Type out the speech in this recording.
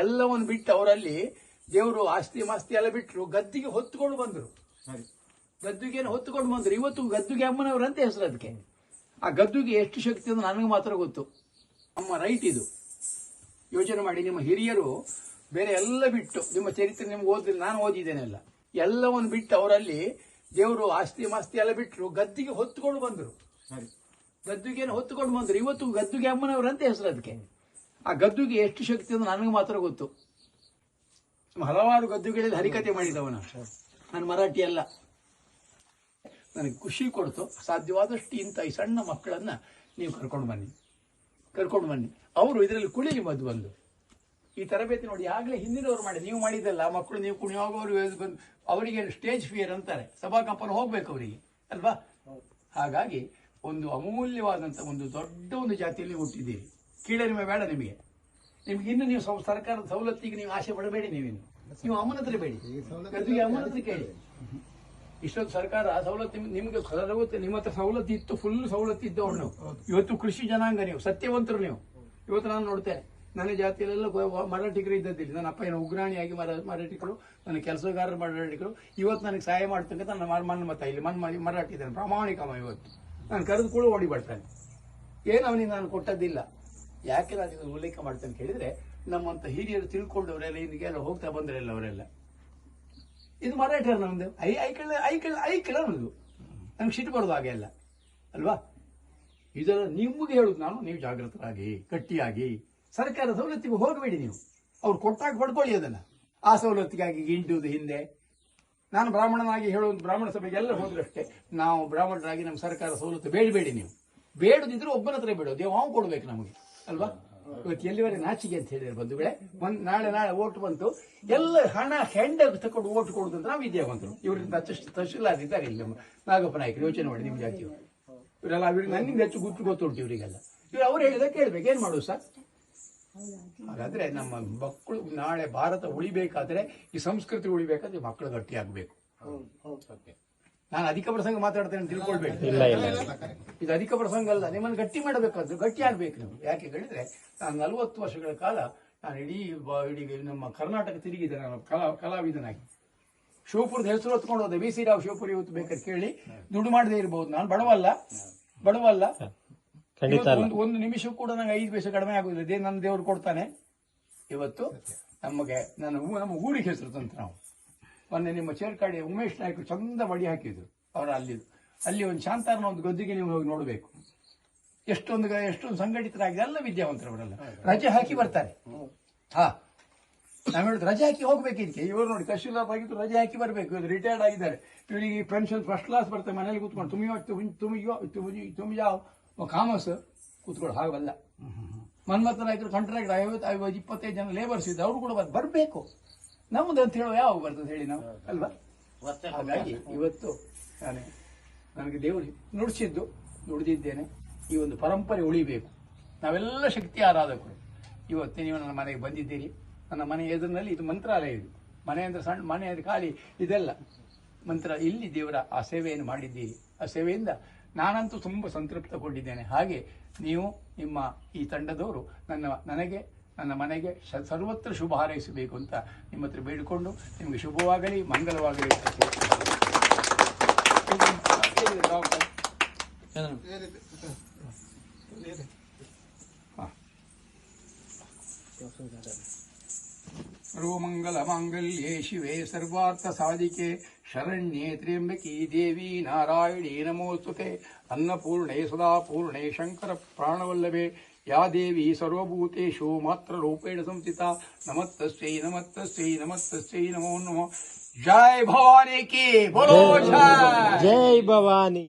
ಎಲ್ಲವನ್ನು ಬಿಟ್ಟು ಅವರಲ್ಲಿ ದೇವರು ಆಸ್ತಿ ಮಾಸ್ತಿ ಎಲ್ಲ ಬಿಟ್ಟರು, ಗದ್ದಿಗೆ ಹೊತ್ತುಕೊಂಡು ಬಂದರು. ಗದ್ದುಗೆಯನ್ನು ಹೊತ್ತುಕೊಂಡು ಬಂದರು. ಇವತ್ತು ಗದ್ದುಗೆ ಅಮ್ಮನವರಂತ ಹೆಸರು ಅದಕ್ಕೆ. ಆ ಗದ್ದುಗೆ ಎಷ್ಟು ಶಕ್ತಿ ಅಂತ ನನಗೆ ಮಾತ್ರ ಗೊತ್ತು. ನಮ್ಮ ರೈಟ್ ಇದು. ಯೋಚನೆ ಮಾಡಿ, ನಿಮ್ಮ ಹಿರಿಯರು ಬೇರೆ ಎಲ್ಲ ಬಿಟ್ಟು, ನಿಮ್ಮ ಚರಿತ್ರೆ ನಿಮ್ಗೆ ಓದಿಲ್ಲ, ನಾನು ಓದಿದ್ದೇನೆ ಎಲ್ಲ, ಎಲ್ಲವನ್ನು ಬಿಟ್ಟು ಅವರಲ್ಲಿ ದೇವರು ಆಸ್ತಿ ಮಾಸ್ತಿ ಎಲ್ಲ ಬಿಟ್ಟರು, ಗದ್ದಿಗೆ ಹೊತ್ತುಕೊಂಡು ಬಂದರು. ಗದ್ದುಗೆಯನ್ನು ಹೊತ್ತುಕೊಂಡು ಬಂದರು. ಇವತ್ತು ಗದ್ದುಗೆ ಅಮ್ಮನವರಂತ ಹೆಸರು ಅದಕ್ಕೆ. ಆ ಗದ್ದುಗೆ ಎಷ್ಟು ಶಕ್ತಿ ಅಂತ ನನಗೆ ಮಾತ್ರ ಗೊತ್ತು. ಹಲವಾರು ಗದ್ದುಗಳಲ್ಲಿ ಹರಿಕತೆ ಮಾಡಿದವನ ನಾನು, ಮರಾಠಿ ಅಲ್ಲ. ನನಗೆ ಖುಷಿ ಕೊಡ್ತು. ಸಾಧ್ಯವಾದಷ್ಟು ಇಂಥ ಈ ಸಣ್ಣ ಮಕ್ಕಳನ್ನ ನೀವು ಕರ್ಕೊಂಡು ಬನ್ನಿ. ಅವರು ಇದರಲ್ಲಿ ಕುಳಿಲಿ ಬಂದು ಈ ತರಬೇತಿ ನೋಡಿ. ಆಗಲೇ ಹಿಂದಿನವರು ಮಾಡಿ, ನೀವು ಮಾಡಿದ್ದಲ್ಲ. ಮಕ್ಕಳು ನೀವು ಕುಣಿಯುವವರು ಬಂದು ಅವರಿಗೆ ಸ್ಟೇಜ್ ಫಿಯರ್ ಅಂತಾರೆ, ಸಭಾಕಂಪನ ಹೋಗ್ಬೇಕು ಅವರಿಗೆ ಅಲ್ವಾ. ಹಾಗಾಗಿ ಒಂದು ಅಮೂಲ್ಯವಾದಂಥ ಒಂದು ದೊಡ್ಡ ಒಂದು ಜಾತಿಯಲ್ಲಿ ಹುಟ್ಟಿದ್ದೀರಿ. ಕೀಳರಿಮೆ ಬೇಡ ನಿಮಗೆ. ಇನ್ನು ನೀವು ಸರ್ಕಾರದ ಸವಲತ್ತಿಗೆ ನೀವು ಆಸೆ ಪಡಬೇಡಿ. ನೀವು ಅಮ್ಮನ ಹತ್ರ ಬೇಡಿ, ಗದ್ದುಗೆ ಅಮ್ಮನ ಹತ್ರ ಕೇಳಿ. ಇಷ್ಟೊಂದು ಸರ್ಕಾರ ಸವಲತ್ತು ನಿಮ್ಗೆ ನಿಮ್ಮ ಹತ್ರ ಸವಲತ್ತು ಇತ್ತು, ಫುಲ್ ಸವಲತ್ತು ಇದ್ದವ್ರು ನೀವು. ಇವತ್ತು ಕೃಷಿ ಜನಾಂಗ, ನೀವು ಸತ್ಯವಂತರು. ನೀವು ಇವತ್ತು ನಾನು ನೋಡ್ತೇನೆ, ನನ್ನ ಜಾತಿಯಲ್ಲೆಲ್ಲ ಮರಾಠಿಗರು ಇದ್ದದ್ದಿಲ್ಲ. ನನ್ನ ಅಪ್ಪ ಏನೋ ಉಗ್ರಾಣಿಯಾಗಿ ಮರಾಠಿಗರು, ನನ್ನ ಕೆಲಸಗಾರರು ಮರಾಠಿಗರು. ಇವತ್ತು ನನಗೆ ಸಹಾಯ ಮಾಡ್ತಂತ ನನ್ನ ಮತ ಇಲ್ಲಿ ಮರಾಠಿ ಇದ್ದಾನೆ, ಪ್ರಾಮಾಣಿಕಮ. ಇವತ್ತು ನಾನು ಕರೆದುಕೊಳ್ಳು ಓಡಿ ಬರ್ತಾನೆ. ಏನು ಅವನಿಗೆ ನಾನು ಕೊಟ್ಟದ್ದಿಲ್ಲ. ಯಾಕೆ ನಾನು ಇದನ್ನು ಉಲ್ಲೇಖ ಮಾಡ್ತೇನೆ ಕೇಳಿದ್ರೆ, ನಮ್ಮಂತ ಹಿರಿಯರು ತಿಳ್ಕೊಂಡವರೆಲ್ಲ ಹಿಂದಿಗೆಲ್ಲ ಹೋಗ್ತಾ ಬಂದ್ರೆಲ್ಲ ಅವರೆಲ್ಲ ಇದು ಮರಾಠಿಯರು. ನಮ್ದು ಐಕಳ ಅನ್ನೋದು ನಂಗೆ ಸಿಟ್ಟು ಬರೋದು ಹಾಗೆ ಎಲ್ಲ ಅಲ್ವಾ. ಇದರ ನಿಮಗೆ ಹೇಳುದು ನಾನು, ನೀವು ಜಾಗೃತರಾಗಿ ಗಟ್ಟಿಯಾಗಿ ಸರ್ಕಾರ ಸವಲತ್ತಿಗೆ ಹೋಗಬೇಡಿ. ನೀವು ಅವ್ರು ಕೊಟ್ಟಾಗ ಪಡ್ಕೊಳ್ಳಿ ಅದನ್ನ. ಆ ಸವಲತ್ತಿಗಾಗಿ ಗಿಂಡುವುದು ಹಿಂದೆ. ನಾನು ಬ್ರಾಹ್ಮಣನಾಗಿ ಹೇಳೋದು, ಬ್ರಾಹ್ಮಣ ಸಭೆಗೆ ಎಲ್ಲ ಹೋದ್ರಷ್ಟೇ, ನಾವು ಬ್ರಾಹ್ಮಣರಾಗಿ ನಮ್ಮ ಸರ್ಕಾರ ಸವಲತ್ತು ಬೇಡಬೇಡಿ. ನೀವು ಬೇಡದಿದ್ರು ಒಬ್ಬನ ಹತ್ರ ಬೇಡ, ದೇವ ಕೊಡ್ಬೇಕು ನಮಗೆ ಅಲ್ವಾ. ಇವತ್ತು ಎಲ್ಲಿವರೆಗೆ ನಾಚಿಗೆ ಅಂತ ಹೇಳಿದ್ರೆ ಬಂಧುಗಳೇ, ನಾಳೆ ಓಟ್ ಬಂತು, ಎಲ್ಲ ಹಣ ಹೆಂಡ ತಕೊಂಡು ಓಟ್ ಕೊಡುದು ಅಂತ ನಾವು ವಿದ್ಯಾವಂತರು. ಇವರಿಂದ ತಹಶೀಲ್ದಾರ್ ಇದ್ದಾರೆ ಇಲ್ಲಿ, ನಮ್ಮ ನಾಗಪ್ಪ ನಾಯಕರು. ಯೋಚನೆ ಮಾಡಿ, ನಿಮ್ಮ ಜಾತಿಯವರು ಇವರೆಲ್ಲ. ಅವ್ರಿಗೆ ನನ್ನಿಂದ ಹೆಚ್ಚು ಗೊತ್ತುಂಟು ಇವರಿಗೆಲ್ಲ. ಇವ್ರು ಅವ್ರು ಹೇಳಿದ ಕೇಳ್ಬೇಕು, ಏನ್ ಮಾಡುದು ಸರ್. ಹಾಗಾದ್ರೆ ನಮ್ಮ ಮಕ್ಕಳು ನಾಳೆ ಭಾರತ ಉಳಿಬೇಕಾದ್ರೆ, ಈ ಸಂಸ್ಕೃತಿ ಉಳಿಬೇಕಾದ್ರೆ ಮಕ್ಕಳು ಗಟ್ಟಿ ಆಗ್ಬೇಕು. ನಾನು ಅಧಿಕ ಪ್ರಸಂಗ ಮಾತಾಡ್ತೇನೆ ತಿಳ್ಕೊಳ್ಬೇಕು. ಇದು ಅಧಿಕ ಪ್ರಸಂಗ ಅಲ್ಲ. ನಿಮ್ಮನ್ನು ಗಟ್ಟಿ ಮಾಡಬೇಕಾದ್ರು ಗಟ್ಟಿ ಆಗ್ಬೇಕು ನೀವು. ಯಾಕೆ ಹೇಳಿದ್ರೆ, ನಾನು 40 ವರ್ಷಗಳ ಕಾಲ ನಾನು ಇಡೀ ನಮ್ಮ ಕರ್ನಾಟಕ ತಿರುಗಿದೆ. ನಾನು ಕಲಾವಿದನಾಗಿ ಶಿವಪುರದ ಹೆಸರು ಹೊತ್ಕೊಂಡು ಹೋದೆ. V C Rao Shivapuri. ಇವತ್ತು ಬೇಕಾದ್ರೆ ಕೇಳಿ, ದುಡ್ಡು ಮಾಡದೇ ಇರಬಹುದು. ನಾನು ಬಡವಲ್ಲ. ಒಂದು ನಿಮಿಷ ಕೂಡ ನಂಗೆ 5 ಪೈಸೆ ಕಡಿಮೆ ಆಗುದಿಲ್ಲ. ನನ್ನ ದೇವರು ಕೊಡ್ತಾನೆ. ಇವತ್ತು ನಮ್ಮ ಊರಿಗೆ ಹೆಸರು ತಂತ್ರ ನಾವು. ಮೊನ್ನೆ ನಿಮ್ಮ ಚೇರ್ಕಾಡಿ ಉಮೇಶ್ ನಾಯ್ಕರು ಚಂದ ಬಡಿ ಹಾಕಿದ್ರು. ಅವರು ಅಲ್ಲಿ ಒಂದು ಶಾಂತಾರನ ಒಂದು ಗದ್ದಿಗೆ ನೀವು ಹೋಗಿ ನೋಡಬೇಕು. ಎಷ್ಟೊಂದು ಸಂಘಟಿತರಾಗಿದೆ, ಎಲ್ಲ ವಿದ್ಯಾವಂತರವರೆಲ್ಲ. ರಜೆ ಹಾಕಿ ಬರ್ತಾರೆ. ನಾವ್ ಹೇಳಿದ್ರು ರಜೆ ಹಾಕಿ ಹೋಗ್ಬೇಕು ಇದಕ್ಕೆ. ಇವರು ನೋಡಿ, ತಹಶೀಲ್ದಾರ್ ಆಗಿದ್ದು ರಜೆ ಹಾಕಿ ಬರ್ಬೇಕು. ಇವರು ರಿಟೈರ್ಡ್ ಆಗಿದ್ದಾರೆ. ಇವರಿಗೆ ಪೆನ್ಷನ್ ಫಸ್ಟ್ ಕ್ಲಾಸ್ ಬರ್ತದೆ. ಮನೇಲಿ ಕೂತ್ಕೊಂಡು ತುಮಿ ಜಾವ್ ಕಾಮರ್ಸ್ ಕೂತ್ಕೊಳ್ಳೋ ಹಾಗಲ್ಲ. ಮನ್ಮಥ ನಾಯಕರು ಕಾಂಟ್ರಾಕ್ಟ್ 25 ಜನ ಲೇಬರ್ಸ್ ಇದ್ದು, ಅವರು ಕೂಡ ಬರ್ಬೇಕು. ನಮ್ದು ಅಂತ ಹೇಳೋ ಯಾವಾಗ ಬರ್ತದೆ ಹೇಳಿ ನಾವು ಅಲ್ವಾ. ಹಾಗಾಗಿ ಇವತ್ತು ನನಗೆ ದೇವರು ನುಡಿದಿದ್ದೇನೆ. ಈ ಒಂದು ಪರಂಪರೆ ಉಳಿಬೇಕು. ನಾವೆಲ್ಲ ಶಕ್ತಿ ಆರಾಧಕರು. ಇವತ್ತು ನೀವು ನನ್ನ ಮನೆಗೆ ಬಂದಿದ್ದೀರಿ. ನನ್ನ ಮನೆ ಎದುರಿನಲ್ಲಿ ಇದು ಮಂತ್ರಾಲಯ. ಇದು ಮನೆ ಅಂದ್ರೆ ಸಣ್ಣ ಮನೆ ಅಂದ್ರೆ ಖಾಲಿ ಇದೆಲ್ಲ ಮಂತ್ರ. ಇಲ್ಲಿ ದೇವರ ಆ ಸೇವೆಯನ್ನು ಮಾಡಿದ್ದೀರಿ. ಆ ಸೇವೆಯಿಂದ ನಾನಂತೂ ತುಂಬ ಸಂತೃಪ್ತಗೊಂಡಿದ್ದೇನೆ. ಹಾಗೆ ನೀವು, ನಿಮ್ಮ ಈ ತಂಡದವರು ನನ್ನ ಮನೆಗೆ ಸರ್ವತ್ರ ಶುಭ ಹಾರೈಸಬೇಕು ಅಂತ ನಿಮ್ಮ ಹತ್ರ ಬೇಡಿಕೊಂಡು, ನಿಮಗೆ ಶುಭವಾಗಲಿ, ಮಂಗಲವಾಗಲಿ. ಸರ್ವಮಂಗಲ ಮಾಂಗಲ್ಯೆ ಶಿವೆ ಸರ್ವಾರ್ಥ ಸಾಧಿಕೆ ಶರಣ್ಯೆ ತ್ರ್ಯಂಬಕಿ ದೇವಿ ನಾರಾಯಣಿ ನಮೋಸ್ತುತೆ ಅನ್ನಪೂರ್ಣೆ ಸದಾ ಪೂರ್ಣೆ ಶಂಕರ ಪ್ರಾಣವಲ್ಲಭೆ ಯಾ ದೇವಿ ಸರ್ವಭೂತೇಷು ಮಾತ್ರ ರೂಪೇಣ ಸಂಸ್ಥಿತಾ ನಮಸ್ತಸ್ಯೈ ನಮಸ್ತಸ್ಯೈ ನಮಸ್ತಸ್ಯೈ ನಮೋ ನಮಃ. ಜೈ ಭವಾನಿ ಕಿ ಬೋಲೋ ಜೈ ಭವಾನಿ.